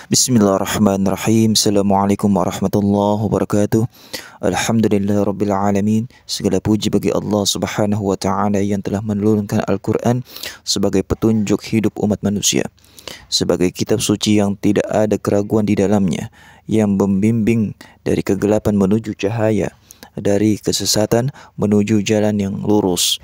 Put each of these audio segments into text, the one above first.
Bismillahirrahmanirrahim. Assalamualaikum warahmatullahi wabarakatuh. Alhamdulillah rabbil alamin. Segala puji bagi Allah Subhanahu wa taala yang telah menurunkan Al-Qur'an sebagai petunjuk hidup umat manusia, sebagai kitab suci yang tidak ada keraguan di dalamnya, yang membimbing dari kegelapan menuju cahaya, dari kesesatan menuju jalan yang lurus.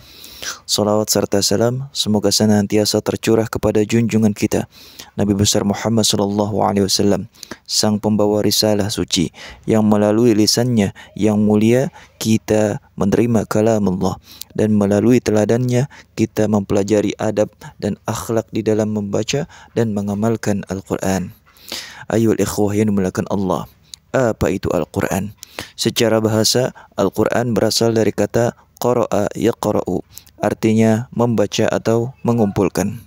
Salawat serta salam semoga senantiasa tercurah kepada junjungan kita Nabi besar Muhammad sallallahu alaihi wasallam, sang pembawa risalah suci yang melalui lisannya yang mulia kita menerima kalam Allah, dan melalui teladannya kita mempelajari adab dan akhlak di dalam membaca dan mengamalkan Al-Quran. Ayuhal ikhwah yang dimuliakan Allah, apa itu Al-Quran? Secara bahasa, Al-Quran berasal dari kata qara'a yaqra'u, artinya membaca atau mengumpulkan.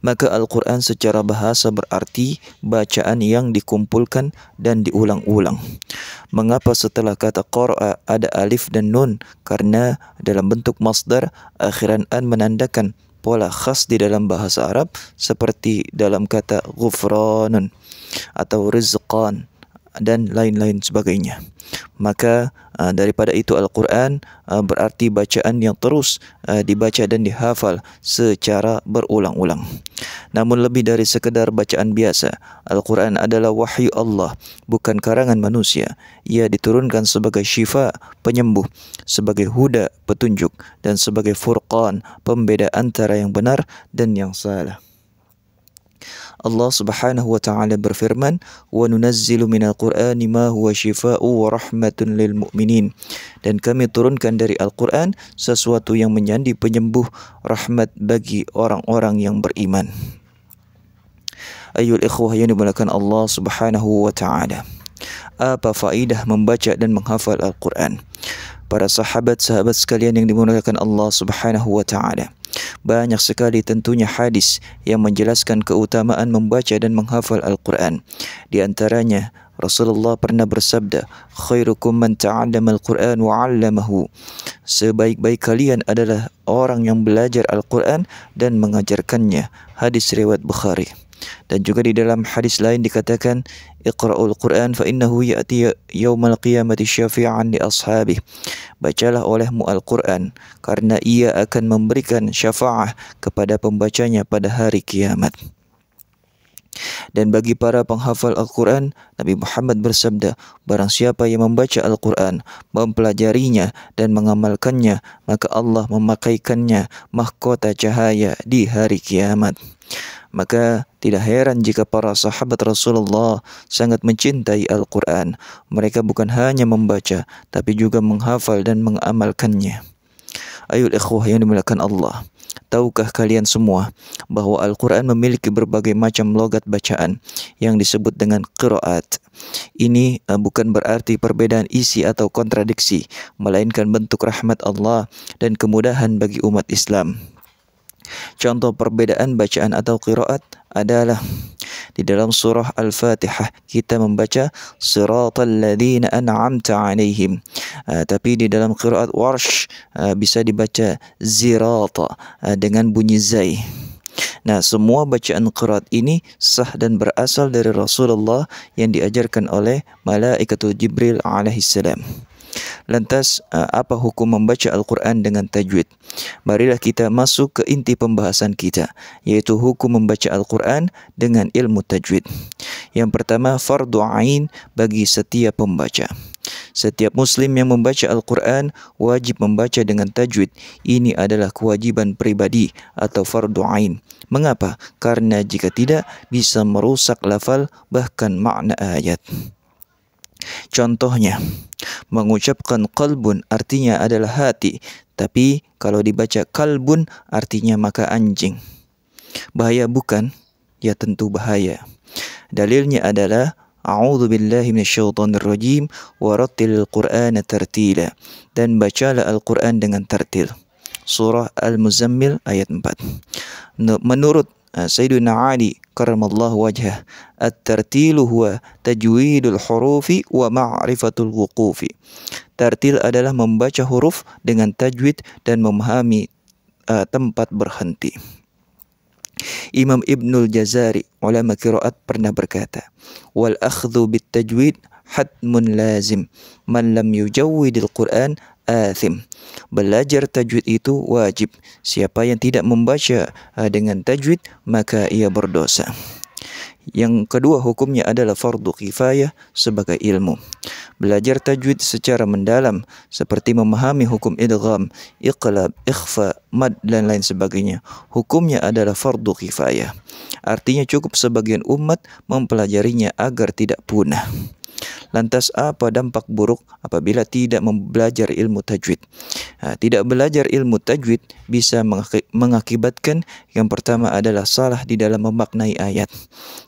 Maka Al-Quran secara bahasa berarti bacaan yang dikumpulkan dan diulang-ulang. Mengapa setelah kata qara'a ada alif dan nun? Karena dalam bentuk masdar akhiran an menandakan pola khas di dalam bahasa Arab, seperti dalam kata ghufranun atau rizqan dan lain-lain sebagainya. Maka daripada itu Al-Quran berarti bacaan yang terus dibaca dan dihafal secara berulang-ulang. Namun lebih dari sekedar bacaan biasa, Al-Quran adalah wahyu Allah, bukan karangan manusia. Ia diturunkan sebagai syifa, penyembuh, sebagai huda, petunjuk, dan sebagai furqan, pembeda antara yang benar dan yang salah. Allah Subhanahu wa taala berfirman, "Wa nunazzilu minal Qur'ani ma huwa syifaa'u wa rahmatun lil mu'minin." Dan kami turunkan dari Al-Qur'an sesuatu yang menjadi penyembuh, rahmat bagi orang-orang yang beriman. Ayyuhal ikhwah yang dimuliakan Allah Subhanahu wa taala, apa faedah membaca dan menghafal Al-Quran? Para sahabat-sahabat sekalian yang dimuliakan Allah Subhanahu wa taala, banyak sekali tentunya hadis yang menjelaskan keutamaan membaca dan menghafal Al-Quran. Di antaranya Rasulullah pernah bersabda, "Khairukum man ta'allama al-Quran wa 'allamahu." Sebaik-baik kalian adalah orang yang belajar Al-Quran dan mengajarkannya. Hadis riwayat Bukhari. Dan juga di dalam hadis lain dikatakan, "Iqra'ul Quran fa innahu ya'ti yaumal qiyamati syafi'an li ashabih." Bacalah olehmu Al-Quran karena ia akan memberikan syafaah kepada pembacanya pada hari kiamat. Dan bagi para penghafal Al-Quran, Nabi Muhammad bersabda, barang siapa yang membaca Al-Quran, mempelajarinya dan mengamalkannya, maka Allah memakaikannya mahkota cahaya di hari kiamat. Maka tidak heran jika para sahabat Rasulullah sangat mencintai Al-Quran. Mereka bukan hanya membaca, tapi juga menghafal dan mengamalkannya. Ayuhal ikhwah yang dimuliakan Allah, tahukah kalian semua bahwa Al-Quran memiliki berbagai macam logat bacaan yang disebut dengan qiraat? Ini bukan berarti perbedaan isi atau kontradiksi, melainkan bentuk rahmat Allah dan kemudahan bagi umat Islam. Contoh perbedaan bacaan atau qiraat adalah di dalam surah Al-Fatihah kita membaca siratal ladzina an'amta 'alaihim, tapi di dalam qiraat Warsh bisa dibaca zirata dengan bunyi zai. Nah, semua bacaan qiraat ini sah dan berasal dari Rasulullah yang diajarkan oleh Malaikatul Jibril alaihissalam. Lantas, apa hukum membaca Al-Quran dengan tajwid? Marilah kita masuk ke inti pembahasan kita, yaitu hukum membaca Al-Quran dengan ilmu tajwid. Yang pertama, fardu ain bagi setiap pembaca. Setiap muslim yang membaca Al-Quran wajib membaca dengan tajwid. Ini adalah kewajiban pribadi atau fardu ain. Mengapa? Karena jika tidak, bisa merusak lafal bahkan makna ayat. Contohnya, mengucapkan qalbun artinya adalah hati, tapi kalau dibaca kalbun artinya maka anjing. Bahaya bukan? Ya tentu bahaya. Dalilnya adalah A'udzu billahi minasyaitonir rajim wa rattilil Qur'ana tartila, dan bacalah Al-Quran dengan tartil. Surah Al-Muzammil ayat 4. Menurut Sayyidina Ali karramallahu wajhah, at-tartilu huwa tajwidul hurufi wa ma'rifatul wuqufi. Tartil adalah membaca huruf dengan tajwid dan memahami tempat berhenti. Imam Ibnul Jazari, ulama qiraat, pernah berkata, wal akhdhu bit tajwid hatmun lazim, man lam yujawwidil Quran athim. Belajar tajwid itu wajib. Siapa yang tidak membaca dengan tajwid, maka ia berdosa. Yang kedua, hukumnya adalah fardu kifayah sebagai ilmu. Belajar tajwid secara mendalam seperti memahami hukum idgham, iqlab, ikhfa, mad dan lain sebagainya, hukumnya adalah fardu kifayah. Artinya cukup sebagian umat mempelajarinya agar tidak punah. Lantas apa dampak buruk apabila tidak belajar ilmu tajwid? Tidak belajar ilmu tajwid bisa mengakibatkan, yang pertama adalah salah di dalam memaknai ayat.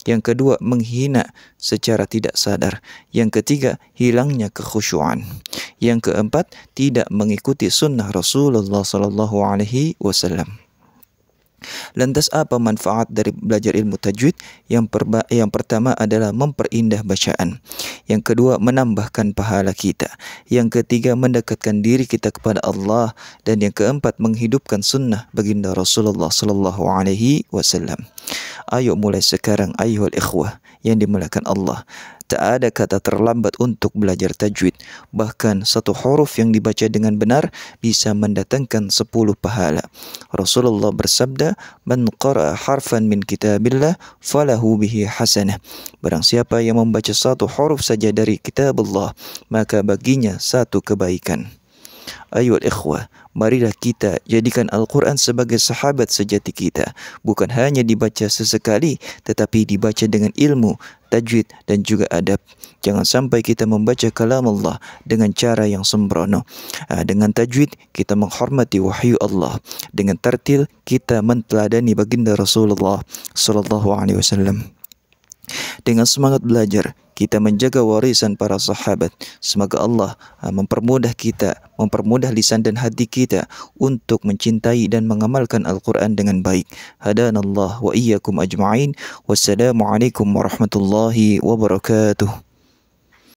Yang kedua, menghina secara tidak sadar. Yang ketiga, hilangnya kekhusyuan. Yang keempat, tidak mengikuti sunnah Rasulullah SAW. Lantas apa manfaat dari belajar ilmu tajwid? Yang pertama adalah memperindah bacaan. Yang kedua, menambahkan pahala kita. Yang ketiga, mendekatkan diri kita kepada Allah. Dan yang keempat, menghidupkan sunnah baginda Rasulullah SAW. Ayo mulai sekarang ayuhal ikhwah yang dimuliakan Allah. Tak ada kata terlambat untuk belajar tajwid. Bahkan satu huruf yang dibaca dengan benar bisa mendatangkan 10 pahala. Rasulullah bersabda, "Man qara'a harfan min kitabillah falahu bihi hasanah." Barang siapa yang membaca satu huruf saja dari kitab Allah, maka baginya satu kebaikan. Ayuhal ikhwah, marilah kita jadikan Al-Quran sebagai sahabat sejati kita. Bukan hanya dibaca sesekali, tetapi dibaca dengan ilmu, tajwid dan juga adab. Jangan sampai kita membaca kalam Allah dengan cara yang sembrono. Dengan tajwid kita menghormati wahyu Allah. Dengan tartil kita menteladani baginda Rasulullah SAW. Dengan semangat belajar, kita menjaga warisan para sahabat. Semoga Allah mempermudah kita, mempermudah lisan dan hati kita untuk mencintai dan mengamalkan Al-Quran dengan baik. Hadanallah wa iyyakum ajma'in. Wassalamualaikum warahmatullahi wabarakatuh.